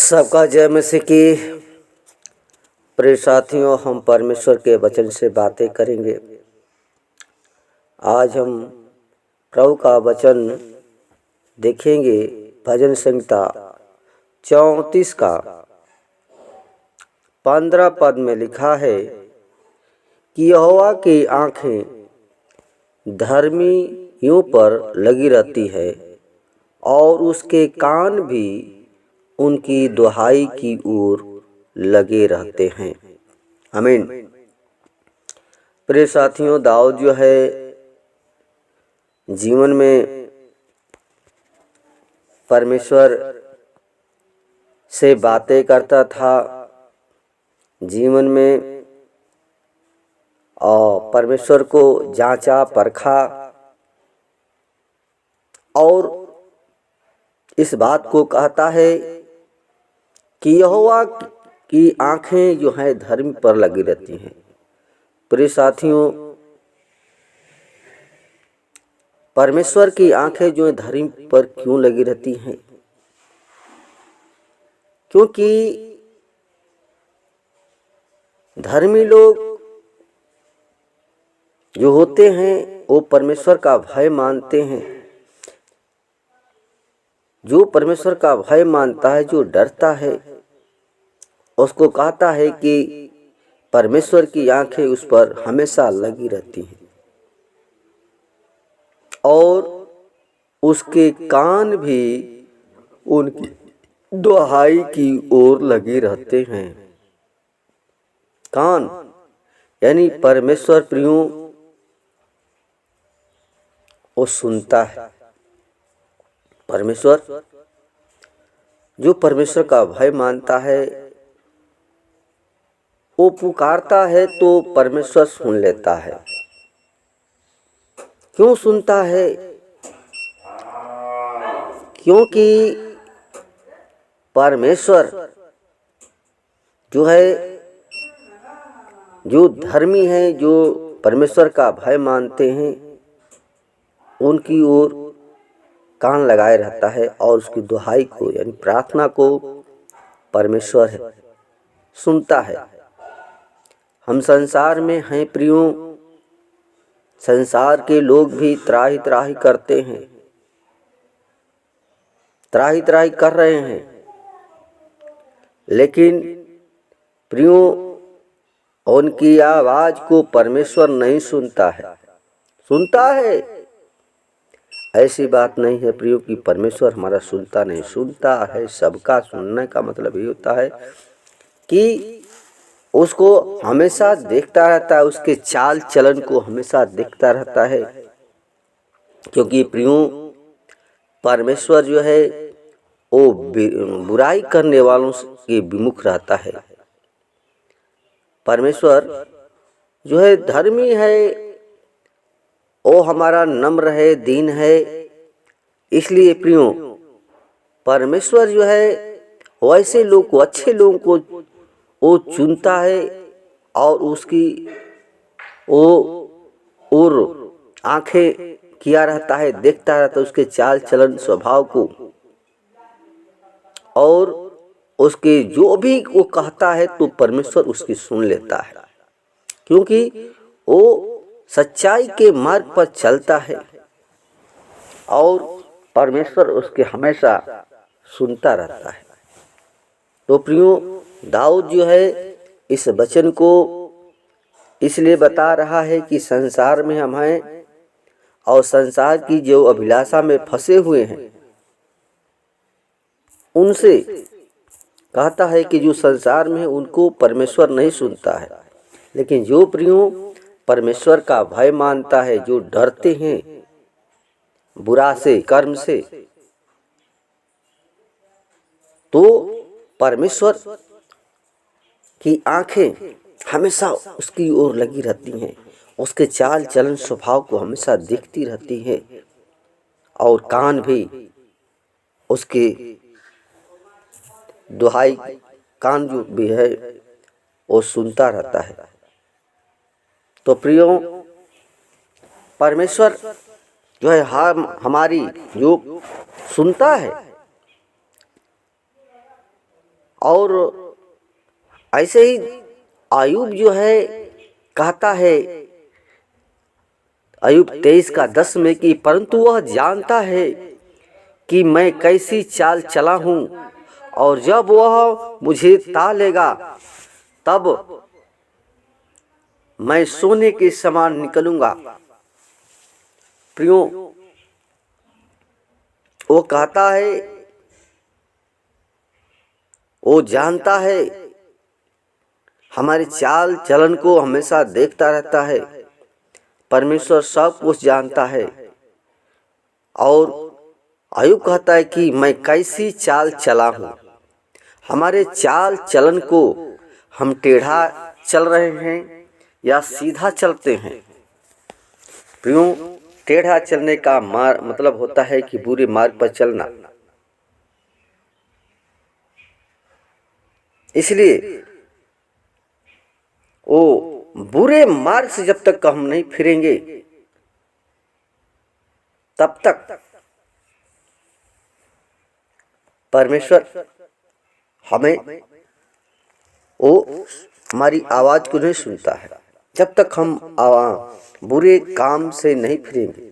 सबका जय मसीह की। प्रिय साथियों, हम परमेश्वर के वचन से बातें करेंगे। आज हम प्रभु का वचन देखेंगे। भजन संहिता 34 का 15 पद में लिखा है कि यहोवा की आंखें धर्मियों पर लगी रहती है और उसके कान भी उनकी दुहाई की ओर लगे रहते हैं। आमीन। प्रिय साथियों, दाऊद जो है जीवन में परमेश्वर से बातें करता था, जीवन में और परमेश्वर को जांचा परखा और इस बात को कहता है कि यहोवा की आंखें जो हैं धर्म पर लगी रहती हैं। प्रिय साथियों, परमेश्वर की आंखें जो है धर्म पर क्यों लगी रहती हैं? क्योंकि धर्मी लोग जो होते हैं वो परमेश्वर का भय मानते हैं। जो परमेश्वर का भय मानता है, जो डरता है, उसको कहता है कि परमेश्वर की आंखें उस पर हमेशा लगी रहती हैं और उसके कान भी उनकी दुहाई की ओर लगे रहते हैं। कान यानी परमेश्वर प्रियों वो सुनता है। परमेश्वर जो परमेश्वर का भय मानता है वो पुकारता है तो परमेश्वर सुन लेता है। क्यों सुनता है? क्योंकि परमेश्वर जो है, जो धर्मी हैं, जो परमेश्वर का भय मानते हैं, उनकी ओर कान लगाए रहता है और उसकी दुहाई को यानी प्रार्थना को परमेश्वर सुनता है। हम संसार में हैं प्रियों, संसार के लोग भी त्राही त्राही करते हैं, त्राही त्राही कर रहे हैं, लेकिन प्रियों उनकी आवाज को परमेश्वर नहीं सुनता है। सुनता है, ऐसी बात नहीं है प्रियों कि परमेश्वर हमारा सुनता नहीं, सुनता है। सबका सुनने का मतलब ये होता है कि उसको हमेशा देखता रहता है, उसके चाल चलन को हमेशा देखता रहता है। क्योंकि प्रियों परमेश्वर जो है वो बुराई करने वालों के विमुख रहता है। परमेश्वर जो है धर्मी है, वो हमारा नम्र है, दीन है। इसलिए प्रियों परमेश्वर जो है वैसे लोग को, अच्छे लोगों को वो चुनता है और उसकी वो और आंखें किया रहता है, देखता रहता है उसके चाल चलन स्वभाव को, और उसके जो भी वो कहता है तो परमेश्वर उसकी सुन लेता है। क्योंकि वो सच्चाई के मार्ग पर चलता है और परमेश्वर उसके हमेशा सुनता रहता है। तो प्रियों दाऊद जो है इस वचन को इसलिए बता रहा है कि संसार में हम हैं और संसार की जो अभिलाषा में फंसे हुए हैं उनसे कहता है कि जो संसार में उनको परमेश्वर नहीं सुनता है। लेकिन जो प्रियों परमेश्वर का भय मानता है, जो डरते हैं बुरा से, कर्म से, तो परमेश्वर की आंखें हमेशा उसकी ओर लगी रहती हैं, उसके चाल चलन स्वभाव को हमेशा देखती रहती हैं और कान भी उसके दुहाई, कान जो भी है वो सुनता रहता है। तो प्रियों परमेश्वर जो है हमारी जो सुनता है और ऐसे ही अय्यूब जो है कहता है अय्यूब 23:10 में कि परंतु वह जानता है कि मैं कैसी चाल चला हूँ, और जब वह मुझे तालेगा तब मैं सोने के समान निकलूंगा। प्रियो, वो कहता है, वो जानता है, हमारे चाल चलन को हमेशा देखता रहता है। परमेश्वर सब कुछ जानता है। और अय्यूब कहता है कि मैं कैसी चाल चला हूँ। हमारे चाल चलन को हम टेढ़ा चल रहे हैं या सीधा चलते हैं। प्रियो, टेढ़ा चलने का मतलब होता है कि बुरे मार्ग पर चलना। इसलिए वो बुरे मार्ग से जब तक हम नहीं फिरेंगे तब तक परमेश्वर हमें वो हमारी आवाज को नहीं सुनता है, जब तक हम बुरे काम से नहीं फिरेंगे।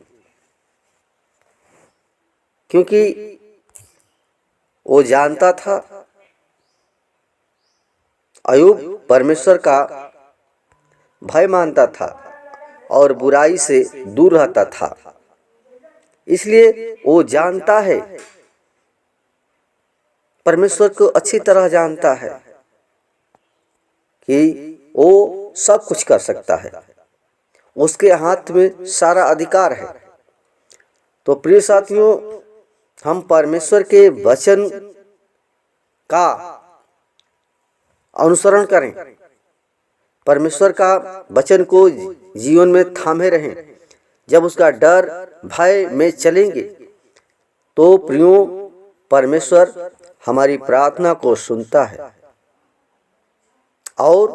क्योंकि वो जानता था, अय्यूब परमेश्वर का भय मानता था और बुराई से दूर रहता था। इसलिए वो जानता है, परमेश्वर को अच्छी तरह जानता है कि वो सब कुछ कर सकता है, उसके हाथ में सारा अधिकार है। तो प्रिय साथियों, हम परमेश्वर के वचन का अनुसरण करें, परमेश्वर का वचन को जीवन में थामे रहें। जब उसका डर भय में चलेंगे तो प्रियो, परमेश्वर हमारी प्रार्थना को सुनता है। और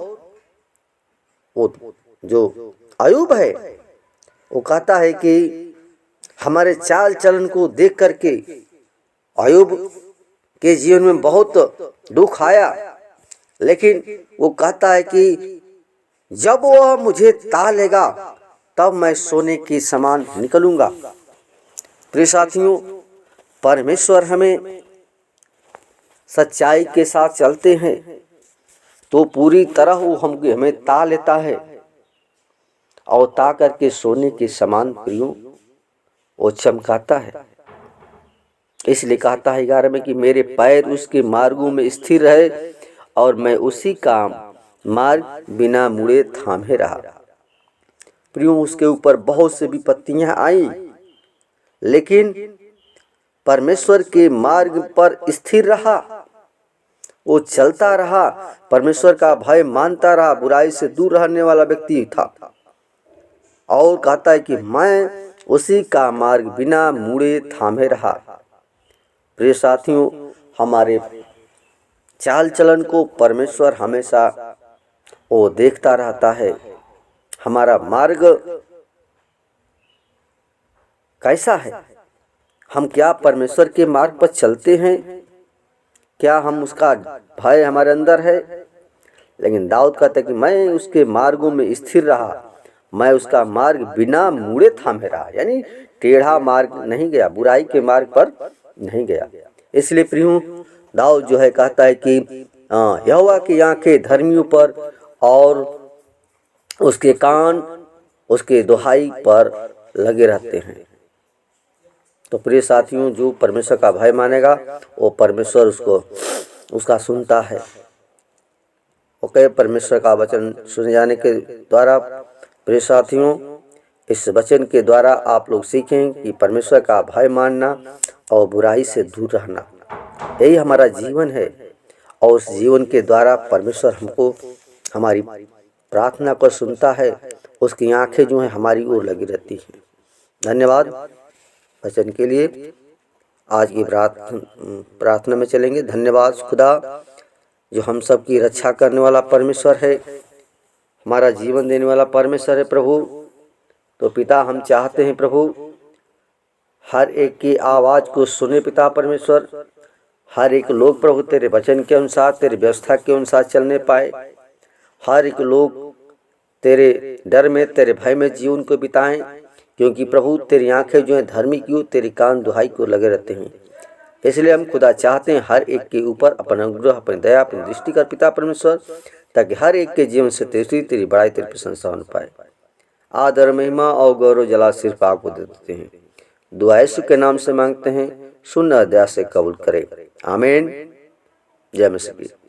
वो जो अय्यूब है वो कहता है कि हमारे चाल चलन को देख करके अय्यूब के जीवन में बहुत दुख आया, लेकिन वो कहता है कि जब वह मुझे तालेगा तब मैं सोने के समान निकलूंगा। प्रिय साथियों, परमेश्वर हमें सच्चाई के साथ चलते हैं तो पूरी तरह वो हमें ता लेता है, और ता करके सोने के समान प्रियो वो चमकाता है। इसलिए कहता है 11 में कि मेरे पैर उसके मार्गों में स्थिर रहे और मैं उसी का मार्ग बिना मुड़े थामे रहा। प्रियो, उसके ऊपर बहुत से विपत्तियां आई, लेकिन परमेश्वर के मार्ग पर स्थिर रहा, वो चलता रहा, परमेश्वर का भय मानता रहा, बुराई से दूर रहने वाला व्यक्ति था। और कहता है कि मैं उसी का मार्ग बिना मुड़े थामे रहा। प्रिय साथियों, हमारे चाल चलन को परमेश्वर हमेशा वो देखता रहता है। हमारा मार्ग कैसा है, हम क्या परमेश्वर के मार्ग पर चलते हैं, क्या हम उसका भय हमारे अंदर है। लेकिन दाऊद कहता है कि मैं उसके मार्गों में स्थिर रहा, मैं उसका मार्ग बिना मुड़े थामे रहा, यानी टेढ़ा मार्ग नहीं गया, बुराई के मार्ग पर नहीं गया। इसलिए प्रियो, दाऊद जो है कहता है कि यहोवा की आंखें धर्मियों पर और उसके कान उसके दुहाई पर लगे रहते हैं। तो प्रिय साथियों, जो परमेश्वर का भय मानेगा वो परमेश्वर उसका सुनता है। ओके, परमेश्वर का वचन सुने जाने के द्वारा प्रिय साथियों, इस वचन के द्वारा आप लोग सीखें कि परमेश्वर का भय मानना और बुराई से दूर रहना, यही हमारा जीवन है। और उस जीवन के द्वारा परमेश्वर हमको हमारी प्रार्थना को सुनता है, उसकी आंखें जो हैं हमारी ओर लगी रहती हैं। धन्यवाद वचन के लिए। आज की प्रार्थना में चलेंगे। धन्यवाद खुदा, जो हम सब की रक्षा करने वाला परमेश्वर है, हमारा जीवन देने वाला परमेश्वर है प्रभु। तो पिता, हम चाहते हैं प्रभु हर एक की आवाज़ को सुने पिता परमेश्वर, हर एक लोग प्रभु तेरे वचन के अनुसार, तेरी व्यवस्था के अनुसार चलने पाए। हर एक लोग तेरे डर में, तेरे भय में जीवन को बिताएं, क्योंकि प्रभु तेरी आंखें जो हैं धर्मी की, तेरी कान दुहाई को लगे रहते हैं। इसलिए हम खुदा चाहते हैं हर एक के ऊपर अपना अनुग्रह, अपनी दया, अपनी दृष्टि कर पिता परमेश्वर, ताकि हर एक के जीवन से तेरी बड़ाई, तेरी प्रशंसा हो पाए। आदर, महिमा और गौरव जला सिर्फ आपको दे देते हैं। दुआ यीशु के नाम से मांगते हैं, सुन दया से कबूल करे। आमीन। जय मसीह।